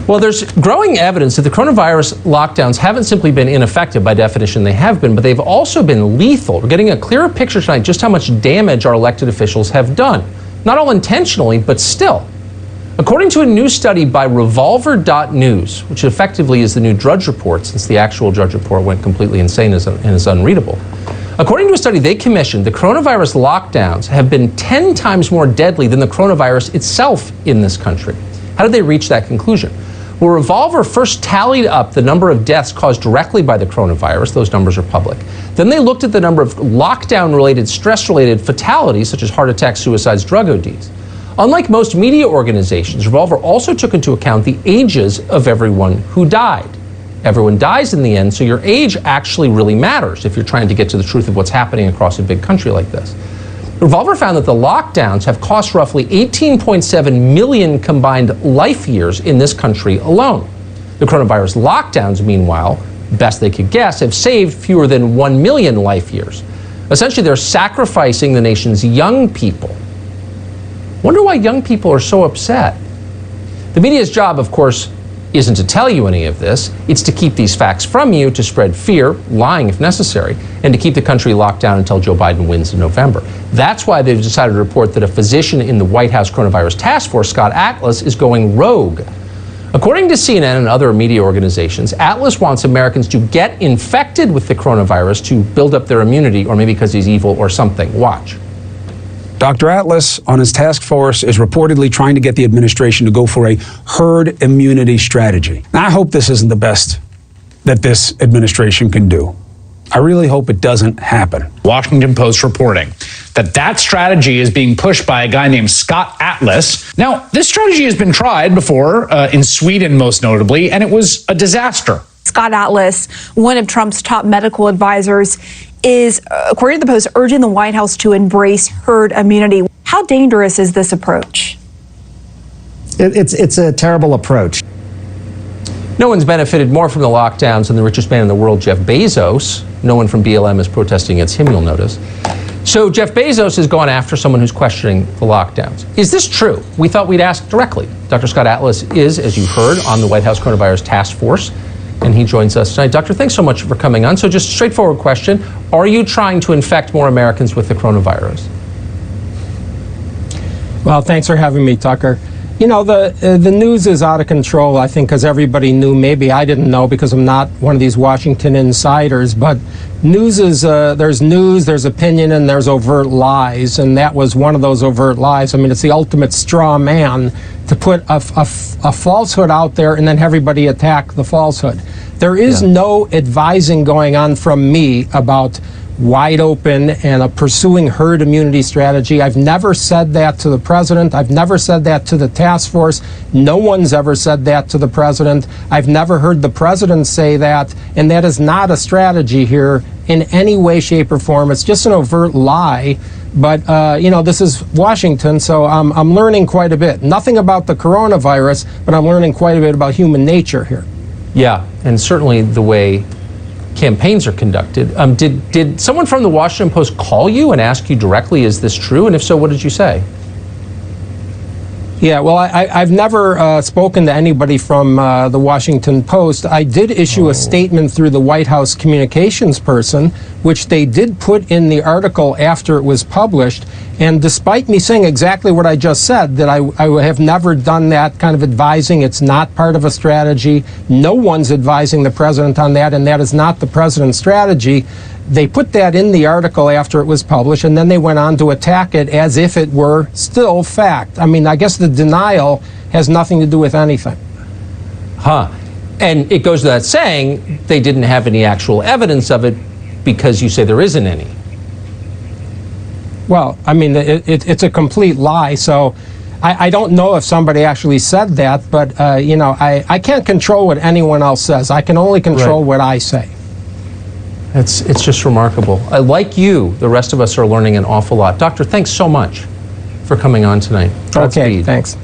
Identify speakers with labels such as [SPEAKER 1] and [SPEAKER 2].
[SPEAKER 1] Well, there's growing evidence that the coronavirus lockdowns haven't simply been ineffective. By definition, they have been, but they've also been lethal. We're getting a clearer picture tonight just how much damage our elected officials have done. Not all intentionally, but still. According to a new study by Revolver.News, which effectively is the new Drudge Report, since the actual Drudge Report went completely insane and is unreadable. According to a study they commissioned, the coronavirus lockdowns have been 10 times more deadly than the coronavirus itself in this country. How did they reach that conclusion? Well, Revolver first tallied up the number of deaths caused directly by the coronavirus. Those numbers are public. Then they looked at the number of lockdown-related, stress-related fatalities, such as heart attacks, suicides, drug ODs. Unlike most media organizations, Revolver also took into account the ages of everyone who died. Everyone dies in the end, so your age actually really matters if you're trying to get to the truth of what's happening across a big country like this. Revolver found that the lockdowns have cost roughly 18.7 million combined life years in this country alone. The coronavirus lockdowns, meanwhile, best they could guess, have saved fewer than 1 million life years. Essentially, they're sacrificing the nation's young people. Wonder why young people are so upset. The media's job, of course, isn't to tell you any of this. It's to keep these facts from you, to spread fear, lying if necessary, and to keep the country locked down until Joe Biden wins in November. That's why they've decided to report that a physician in the White House coronavirus task force, Scott Atlas, is going rogue. According to CNN and other media organizations, Atlas wants Americans to get infected with the coronavirus to build up their immunity, or maybe because he's evil or something. Watch.
[SPEAKER 2] Dr. Atlas, on his task force, is reportedly trying to get the administration to go for a herd immunity strategy. Now, I hope this isn't the best that this administration can do. I really hope it doesn't happen.
[SPEAKER 3] Washington Post reporting that strategy is being pushed by a guy named Scott Atlas. Now, this strategy has been tried before, in Sweden most notably, and it was a disaster.
[SPEAKER 4] Scott Atlas, one of Trump's top medical advisors, is, according to the Post, urging the White House to embrace herd immunity. How dangerous is this approach?
[SPEAKER 5] It's a terrible approach.
[SPEAKER 1] No one's benefited more from the lockdowns than the richest man in the world, Jeff Bezos. No one from BLM is protesting against him, you'll notice. So Jeff Bezos has gone after someone who's questioning the lockdowns. Is this true? We thought we'd ask directly. Dr. Scott Atlas is, as you've heard, on the White House Coronavirus Task Force, and he joins us tonight. Doctor, thanks so much for coming on. So just a straightforward question. Are you trying to infect more Americans with the coronavirus?
[SPEAKER 6] Well, thanks for having me, Tucker. You know, the news is out of control, I think, because everybody knew. Maybe I didn't know because I'm not one of these Washington insiders. But news is, there's news, there's opinion, and there's overt lies. And that was one of those overt lies. I mean, it's the ultimate straw man to put a falsehood out there and then everybody attack the falsehood. There is no advising going on from me about wide open and a pursuing herd immunity strategy. I've never said that to the president. I've never said that to the task force. No one's ever said that to the president. I've never heard the president say that, and that is not a strategy here in any way, shape, or form. It's just an overt lie. But, you know, this is Washington, so I'm learning quite a bit. Nothing about the coronavirus, but I'm learning quite a bit about human nature here.
[SPEAKER 1] Yeah, and certainly the way campaigns are conducted. Did someone from the Washington Post call you and ask you directly, is this true? And if so, what did you say?
[SPEAKER 6] Yeah, well, I've never spoken to anybody from the Washington Post. I did issue a statement through the White House communications person, which they did put in the article after it was published. And despite me saying exactly what I just said, that I have never done that kind of advising, it's not part of a strategy. No one's advising the president on that, and that is not the president's strategy. They put that in the article after it was published, and then they went on to attack it as if it were still fact. I mean, I guess the denial has nothing to do with anything.
[SPEAKER 1] Huh. And it goes without saying they didn't have any actual evidence of it because you say there isn't any.
[SPEAKER 6] Well, I mean, it's a complete lie, so I don't know if somebody actually said that, but, you know, I can't control what anyone else says. I can only control what I say.
[SPEAKER 1] It's just remarkable. Like you, the rest of us are learning an awful lot. Doctor, thanks so much for coming on tonight.
[SPEAKER 6] Okay, thanks.